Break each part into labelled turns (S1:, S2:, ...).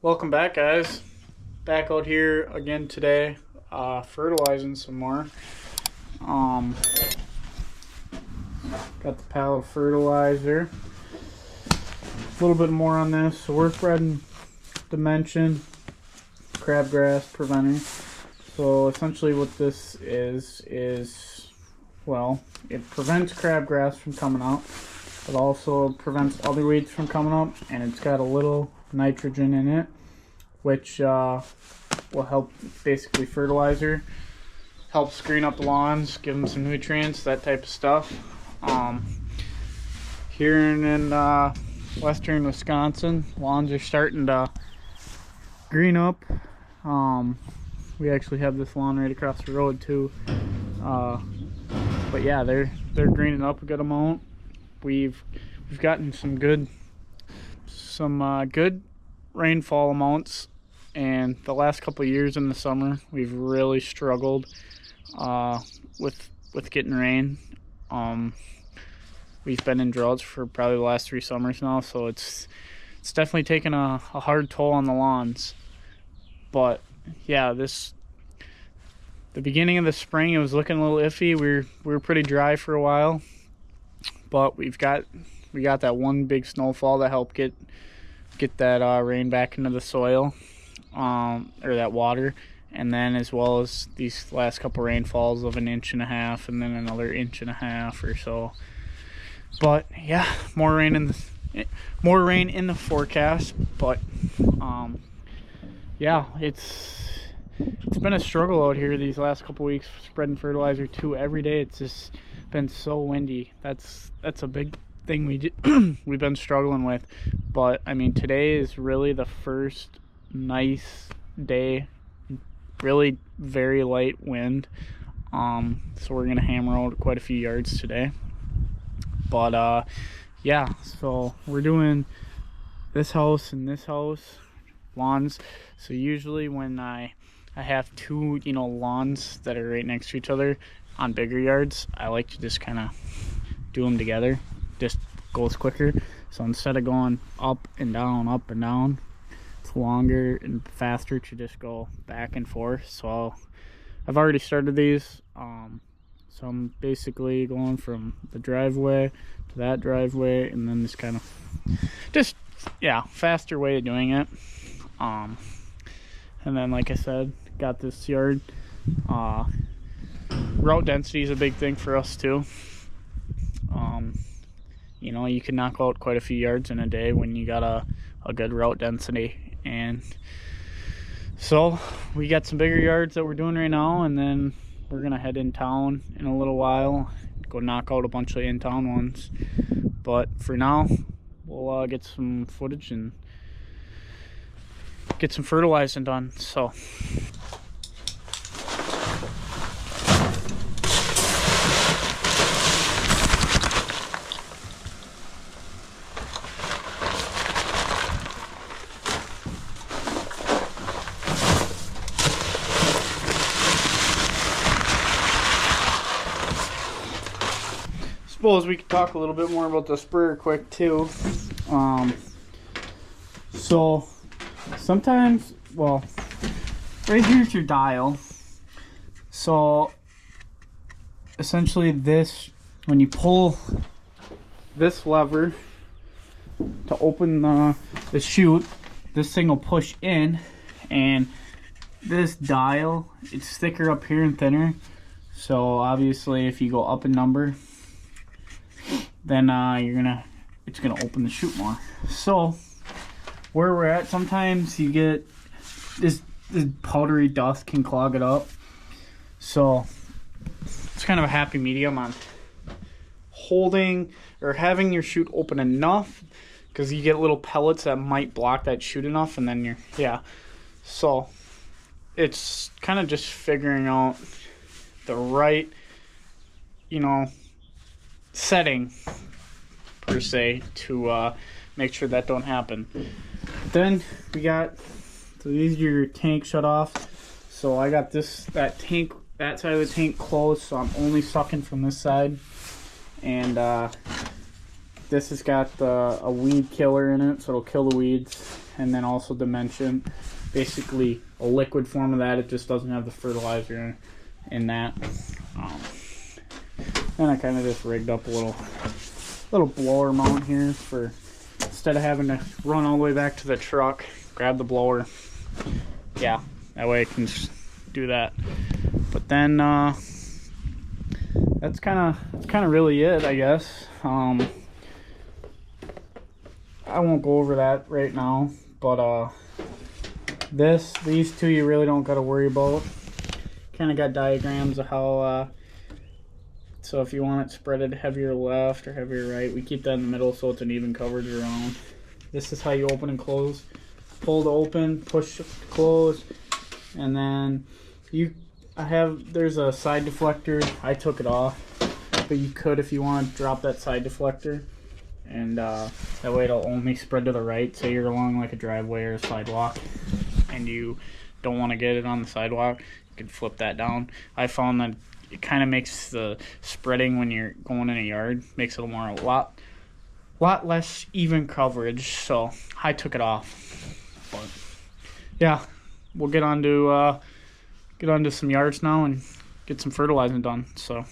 S1: Welcome back, guys. Back out here again today, fertilizing some more. Um, got the pallet of fertilizer. A little bit more on this. So we're spreading dimension, crabgrass preventer. So essentially what this is, well, it prevents crabgrass from coming up. It also prevents other weeds from coming up, and it's got a little nitrogen in it, which will help, basically fertilizer, help screen up the lawns, give them some nutrients, that type of stuff. Here in western Wisconsin, lawns are starting to green up. We actually have this lawn right across the road too, but yeah, they're greening up a good amount. We've gotten some good rainfall amounts, and the last couple of years in the summer we've really struggled with getting rain. We've been in droughts for probably the last 3 summers now, so it's definitely taken a hard toll on the lawns. But yeah, the beginning of the spring, it was looking a little iffy. We were pretty dry for a while, but we got that one big snowfall that helped get that rain back into the soil, or that water, and then as well as these last couple rainfalls of 1.5 inches and then another 1.5 inches or so. But yeah, more rain in the forecast. But yeah, it's been a struggle out here these last couple weeks spreading fertilizer too every day. It's just been so windy. That's a big thing we've been struggling with. But I mean, today is really the first nice day, really very light wind, so we're gonna hammer out quite a few yards today. But yeah, so we're doing this house and this house lawns. So usually when I have two lawns that are right next to each other on bigger yards, I like to just kind of do them together. Just goes quicker. So instead of going up and down, it's longer and faster to just go back and forth. So I've already started these. So I'm basically going from the driveway to that driveway, and then this kind of faster way of doing it. And then, like I said, got this yard. Route density is a big thing for us too. You can knock out quite a few yards in a day when you got a good route density. And so we got some bigger yards that we're doing right now, and then we're gonna head in town in a little while, go knock out a bunch of in-town ones. But for now, we'll get some footage and get some fertilizing done. So suppose we could talk a little bit more about the sprayer quick too. So sometimes, well, right here's your dial. So essentially this, when you pull this lever to open the chute, this thing will push in, and this dial, it's thicker up here and thinner. So obviously if you go up in number, then it's gonna open the chute more. So where we're at, sometimes you get this powdery dust can clog it up. So it's kind of a happy medium on holding or having your chute open enough, because you get little pellets that might block that chute enough, and then so it's kind of just figuring out the right setting per se to make sure that don't happen. Then we got, so these are your tank shut off. So I got that side of the tank closed, so I'm only sucking from this side. And This has got a weed killer in it, so it'll kill the weeds, and then also dimension, basically a liquid form of that. It just doesn't have the fertilizer in that. Then I kind of just rigged up a little blower mount here for, instead of having to run all the way back to the truck, grab the blower. Yeah, that way I can just do that. But then that's kind of really it, I guess. I won't go over that right now, but these two you really don't got to worry about. Kind of got diagrams of how so if you want it spreaded heavier left or heavier right, we keep that in the middle so it's an even coverage around. This is how you open and close. Pull to open, push to close, and then there's a side deflector. I took it off, but you could, if you want, drop that side deflector, and that way it'll only spread to the right. Say you're along like a driveway or a sidewalk and you don't want to get it on the sidewalk, you can flip that down. I found that it kind of makes the spreading when you're going in a yard, makes it a lot less even coverage, so I took it off. But yeah, we'll get on to some yards now and get some fertilizing done. So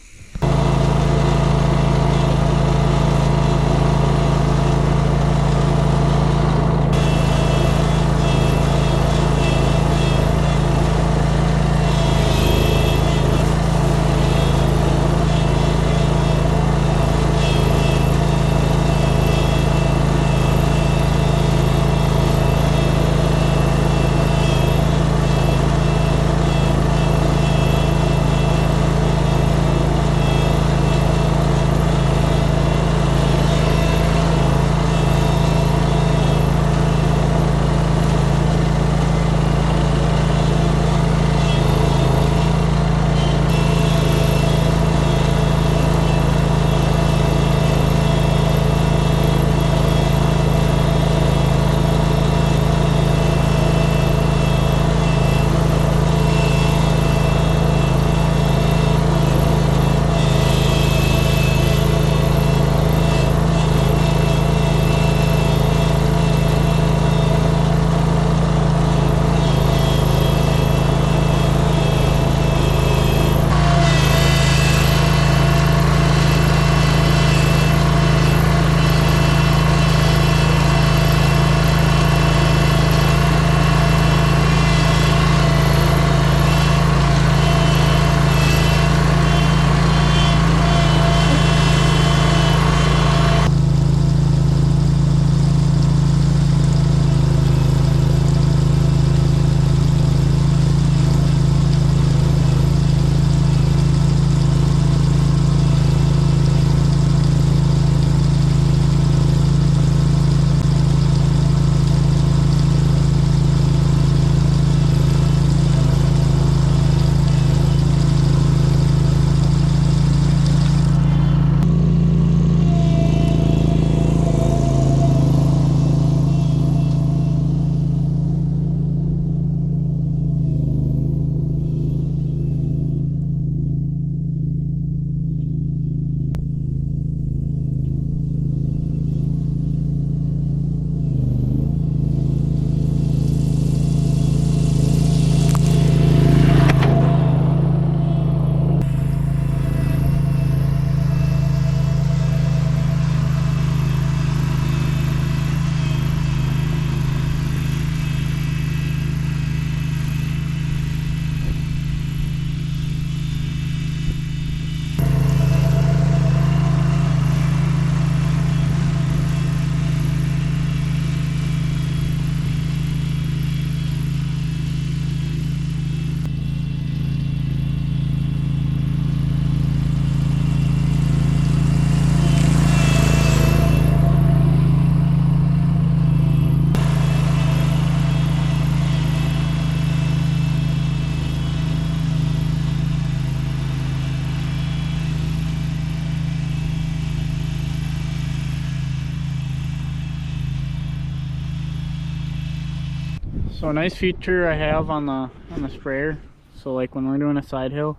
S1: So a nice feature I have on the sprayer, so like when we're doing a side hill,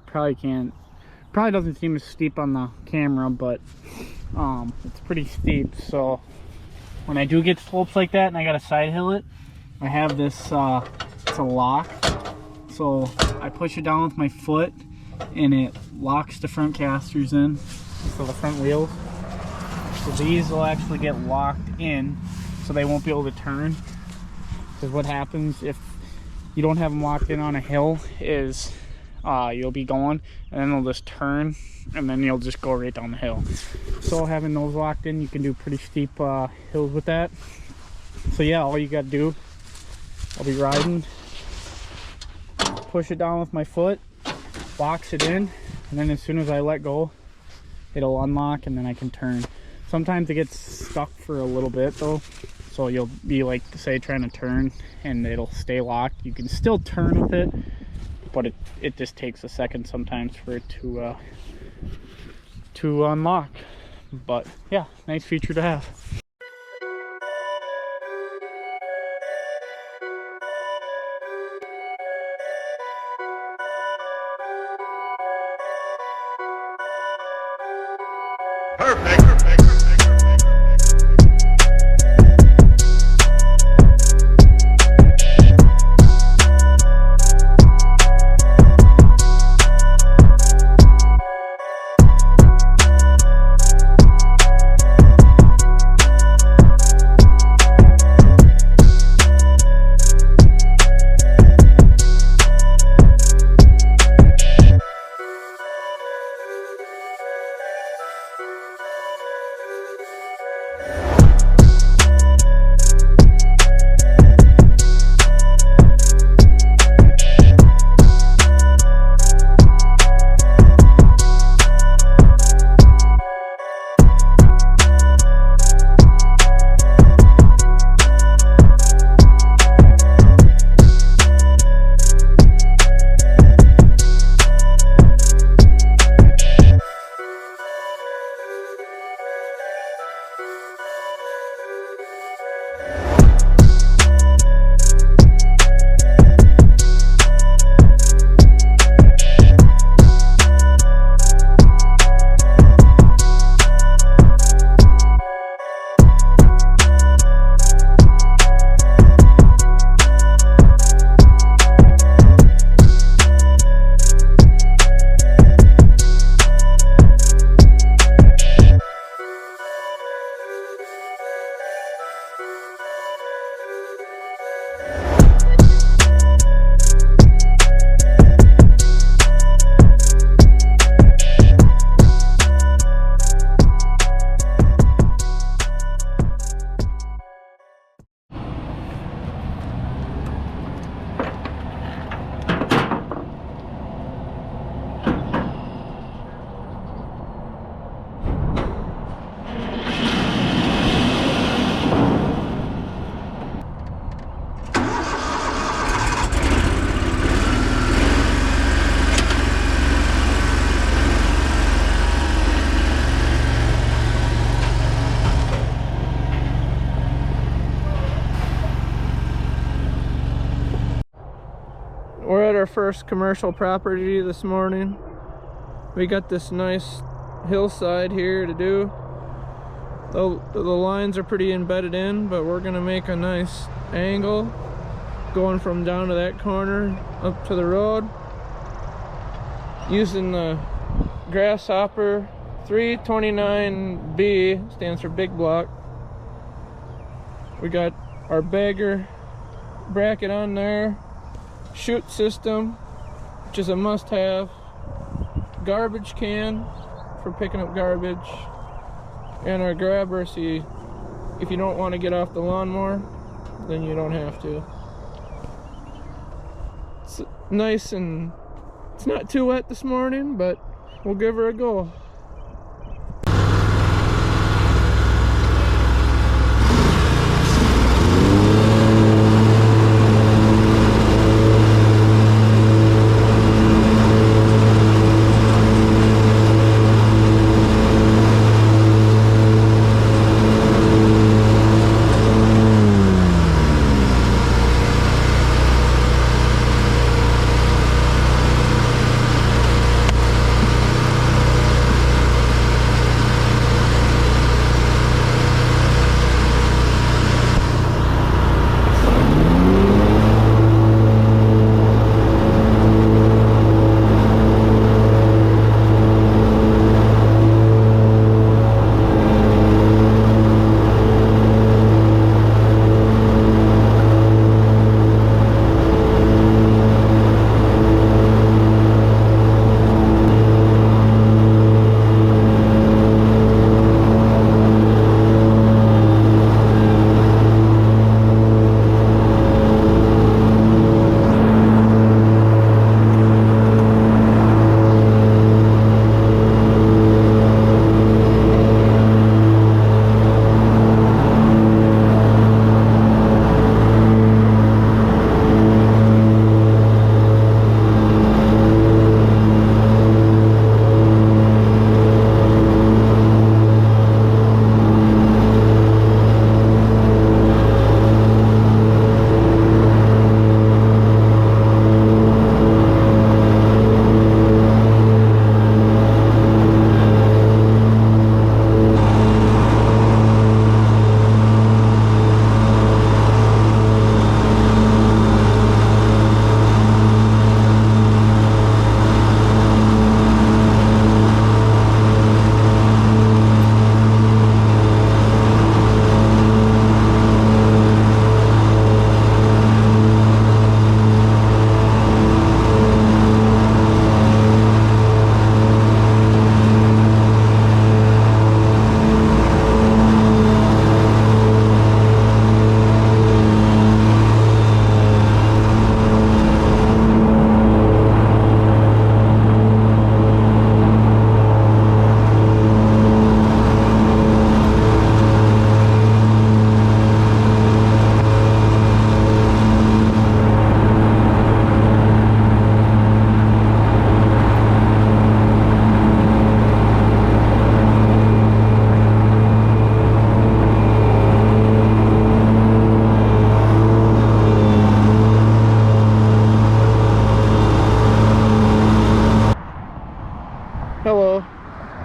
S1: probably doesn't seem as steep on the camera, but It's pretty steep, so when I do get slopes like that and I gotta side hill it, I have this, it's a lock. So I push it down with my foot and it locks the front casters in, so the front wheels. So these will actually get locked in, so they won't be able to turn. Because what happens if you don't have them locked in on a hill is you'll be going and then they'll just turn and then you'll just go right down the hill. So having those locked in, you can do pretty steep hills with that. So yeah, all you got to do, I'll be riding, push it down with my foot, box it in, and then as soon as I let go, it'll unlock and then I can turn. Sometimes it gets stuck for a little bit though, so you'll be like, say, trying to turn and it'll stay locked. You can still turn with it, but it just takes a second sometimes for it to unlock. But yeah, nice feature to have.
S2: Perfect.
S3: We're at our first commercial property this morning. We got this nice hillside here to do. The lines are pretty embedded in, but we're gonna make a nice angle going from down to that corner up to the road using the Grasshopper 329B, stands for big block. We got our bagger bracket on there, chute system, which is a must-have, garbage can for picking up garbage, and our grabber, so if you don't want to get off the lawnmower, then you don't have to. It's nice, and it's not too wet this morning, but we'll give her a go.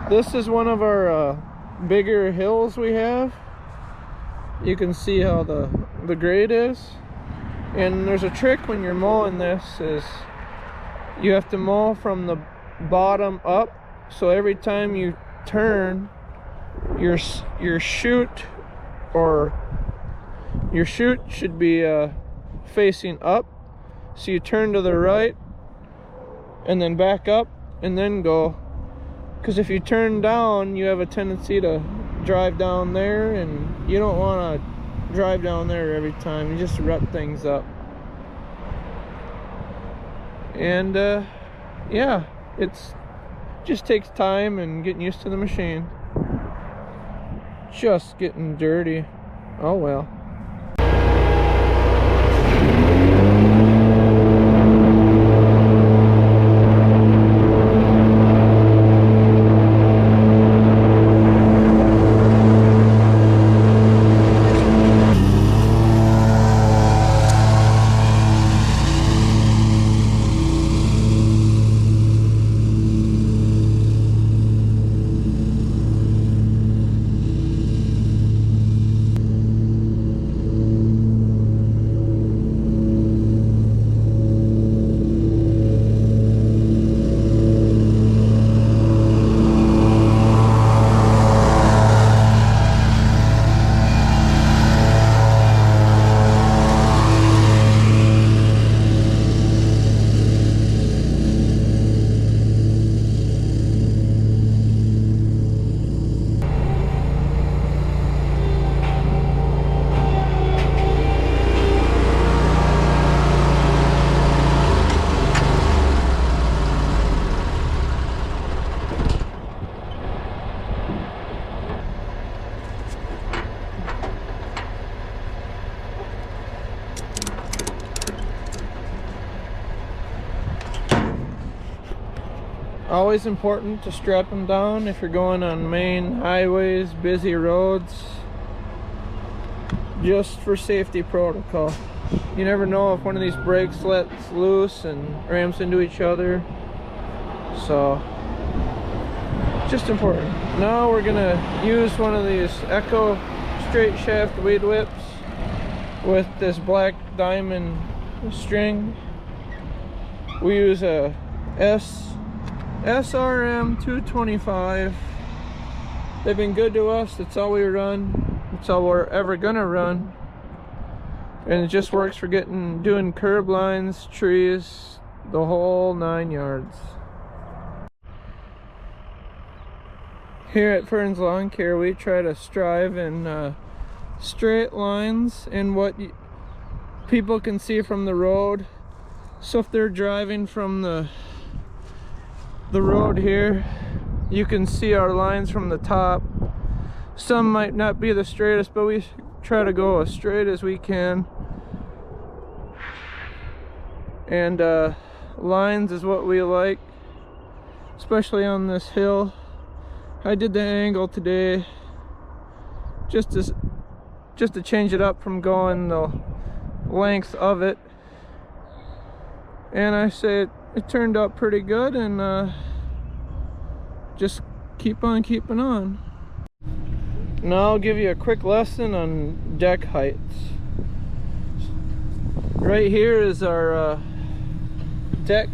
S3: This is one of our bigger hills we have. You can see how the grade is. And there's a trick when you're mowing this, is you have to mow from the bottom up. So every time you turn, your chute should be facing up. So you turn to the right and then back up and then go. Because if you turn down, you have a tendency to drive down there, and you don't want to drive down there every time. You just rut things up. And yeah, it's just takes time and getting used to the machine. Just getting dirty. Oh well. Always important to strap them down if you're going on main highways, busy roads, just for safety protocol. You never know if one of these brakes lets loose and rams into each other, so just important. Now we're gonna use one of these Echo straight shaft weed whips with this black diamond string. We use a SRM 225. They've been good to us. That's all we run. That's all we're ever gonna run. And it just works for doing curb lines, trees, the whole 9 yards. Here at Fern's Lawn Care, we try to strive in straight lines and what people can see from the road. So if they're driving from the road here, you can see our lines from the top. Some might not be the straightest, but we try to go as straight as we can. And lines is what we like, especially on this hill. I did the angle today just to change it up from going the length of it, and I say it turned out pretty good, and just keep on keeping on. Now I'll give you a quick lesson on deck heights. Right here is our deck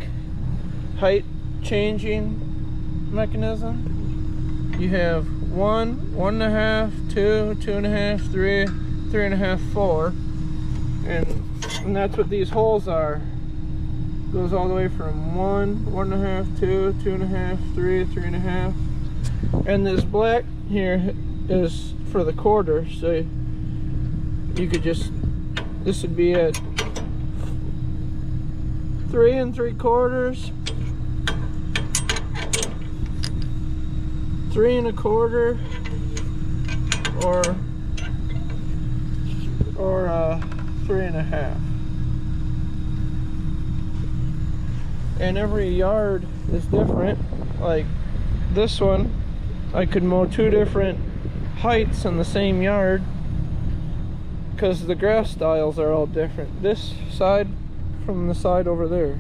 S3: height changing mechanism. You have 1, 1.5, 2, 2.5, 3, 3.5, 4, and that's what these holes are. Goes all the way from 1, 1.5, 2, 2.5, 3, 3.5, and this black here is for the quarter. So you could just, this would be at 3 3/4, 3 1/4, or 3 1/2. And every yard is different. Like this one, I could mow 2 different heights in the same yard because the grass styles are all different. This side from the side over there,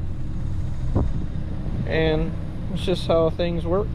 S3: and it's just how things work.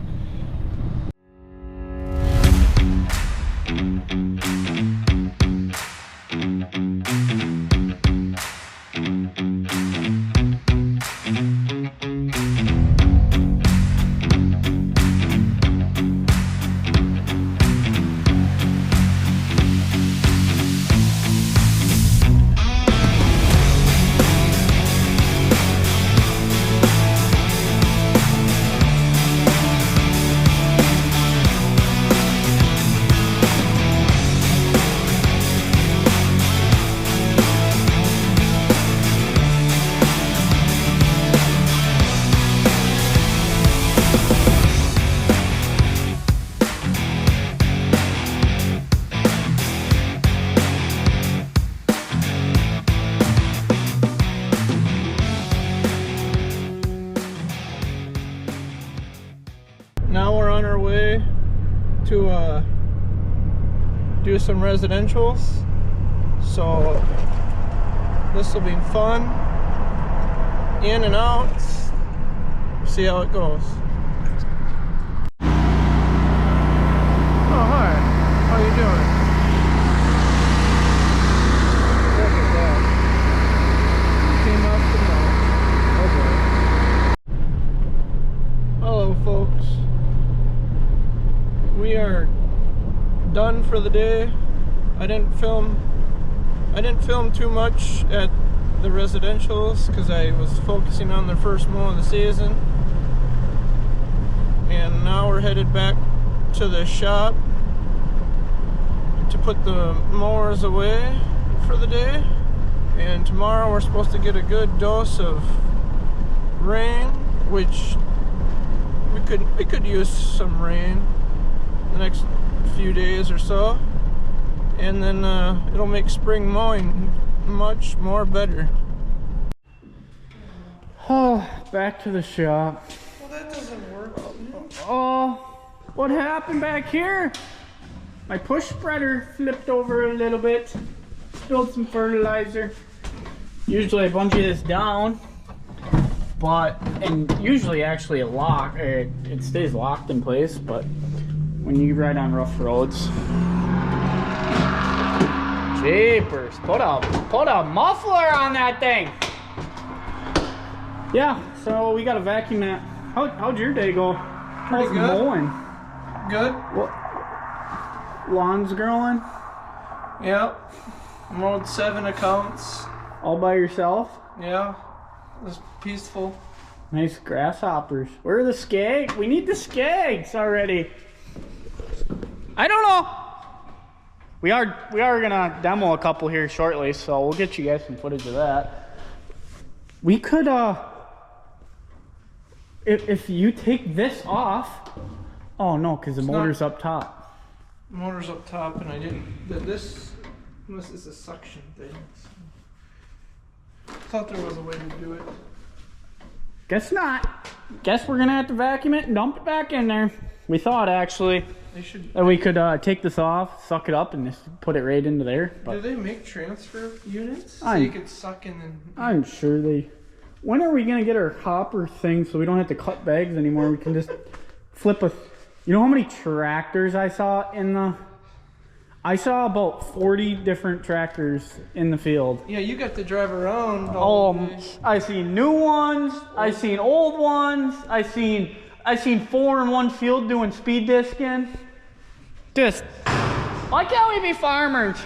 S3: away to do some residentials. So this will be fun. In and out. See how it goes. Oh, hi. How you doing? Look at that. Came off the mountain. Oh boy. Hello, folks. We are done for the day. I didn't film too much at the residentials because I was focusing on the first mow of the season. And now we're headed back to the shop to put the mowers away for the day. And tomorrow we're supposed to get a good dose of rain, which we could use some rain the next few days or so. And then it'll make spring mowing much more better.
S1: Oh, back to the shop.
S3: Well, that doesn't work.
S1: Oh, what happened back here? My push spreader flipped over a little bit. Spilled some fertilizer. Usually I bungee this down, and usually actually it stays locked in place, but when you ride on rough roads, jeepers, put a muffler on that thing. Yeah, so we got a vacuum that. How'd your day go?
S3: Pretty good.
S1: Mowing?
S3: Good.
S1: What? Lawn's growing?
S3: Yep. Mowed 7 accounts.
S1: All by yourself?
S3: Yeah. It was peaceful.
S1: Nice grasshoppers. Where are the skags? We need the skags already. I don't know. We are gonna demo a couple here shortly, so we'll get you guys some footage of that. We could if you take this off. Oh no, because the motor's up top.
S3: The motor's up top, and I didn't. This is a suction thing. So I thought there was a way to do it.
S1: Guess not. Guess we're gonna have to vacuum it and dump it back in there. We thought actually that we could take this off, suck it up, and just put it right into there. But
S3: do they make transfer units so you could suck in and?
S1: I'm sure they. When are we gonna get our hopper thing so we don't have to cut bags anymore? We can just flip a. You know how many tractors I saw in the? I saw about 40 different tractors in the field.
S3: Yeah, you got to drive around.
S1: I seen new ones. I seen old ones. I seen 4 in one field doing speed disking. Just why can't we be farmers?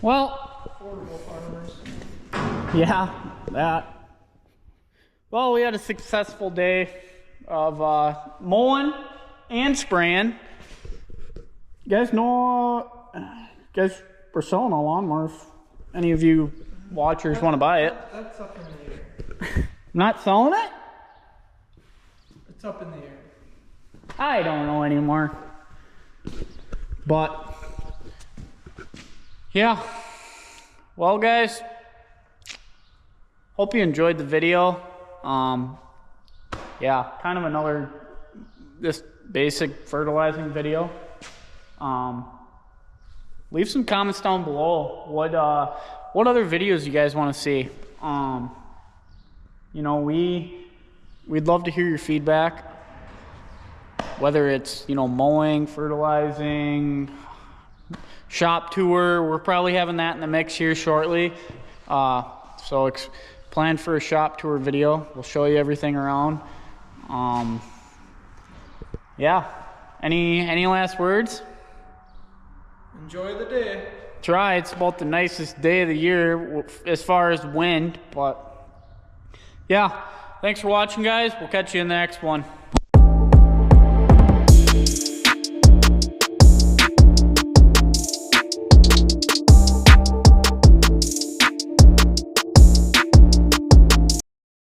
S1: Well,
S3: affordable farmers.
S1: Yeah, that. Well, we had a successful day of mowing and spraying. You guys know, we're selling a lawnmower. If any of you watchers want to buy it.
S3: That's up in the air.
S1: Not selling it?
S3: It's up in the air.
S1: I don't know anymore. But, yeah. Well, guys, hope you enjoyed the video. Yeah, kind of another this basic fertilizing video. Leave some comments down below what other videos you guys want to see. You know, we'd love to hear your feedback, whether it's, you know, mowing, fertilizing, shop tour. We're probably having that in the mix here shortly. So plan for a shop tour video. We'll show you everything around. Yeah. Any last words?
S3: Enjoy the day.
S1: Try. It's about the nicest day of the year as far as wind, but yeah. Thanks for watching, guys. We'll catch you in the next one.